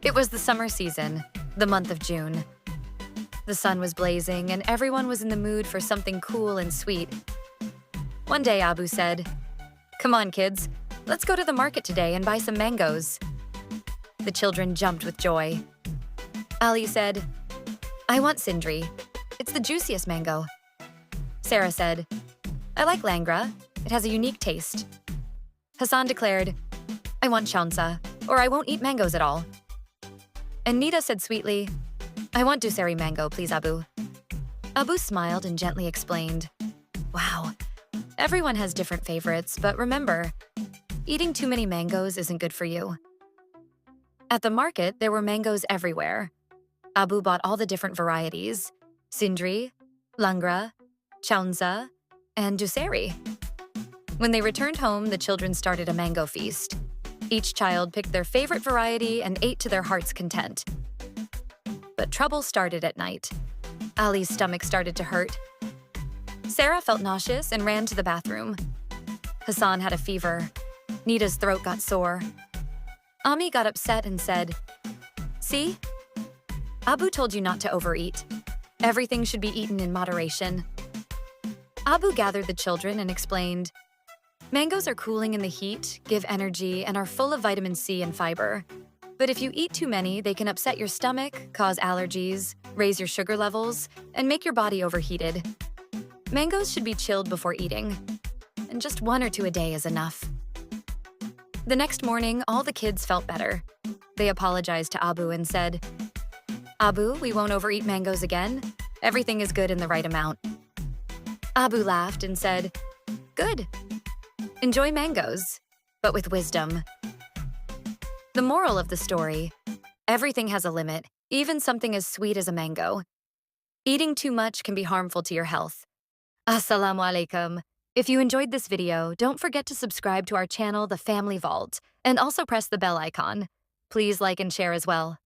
It was the summer season, the month of June. The sun was blazing and everyone was in the mood for something cool and sweet. One day Abu said, "Come on, kids, let's go to the market today and buy some mangoes." The children jumped with joy. Ali said, "I want Sindhri. It's the juiciest mango." Sarah said, "I like Langra. It has a unique taste." Hassan declared, "I want Chaunsa, or I won't eat mangoes at all." And Nita said sweetly, "I want Duseri mango, please, Abu." Abu smiled and gently explained, "Wow, everyone has different favorites, but remember, eating too many mangoes isn't good for you." At the market, there were mangoes everywhere. Abu bought all the different varieties: Sindhri, Langra, Chaunsa, and Duseri. When they returned home, the children started a mango feast. Each child picked their favorite variety and ate to their heart's content. But trouble started at night. Ali's stomach started to hurt. Sarah felt nauseous and ran to the bathroom. Hassan had a fever. Nita's throat got sore. Ami got upset and said, "See? Abu told you not to overeat. Everything should be eaten in moderation." Abu gathered the children and explained, "Mangoes are cooling in the heat, give energy, and are full of vitamin C and fiber. But if you eat too many, they can upset your stomach, cause allergies, raise your sugar levels, and make your body overheated. Mangoes should be chilled before eating, and just 1 or 2 a day is enough." The next morning, all the kids felt better. They apologized to Abu and said, "Abu, we won't overeat mangoes again. Everything is good in the right amount." Abu laughed and said, "Good. Enjoy mangoes, but with wisdom." The moral of the story: everything has a limit, even something as sweet as a mango. Eating too much can be harmful to your health. Assalamu alaikum. If you enjoyed this video, don't forget to subscribe to our channel, The Family Vault, and also press the bell icon. Please like and share as well.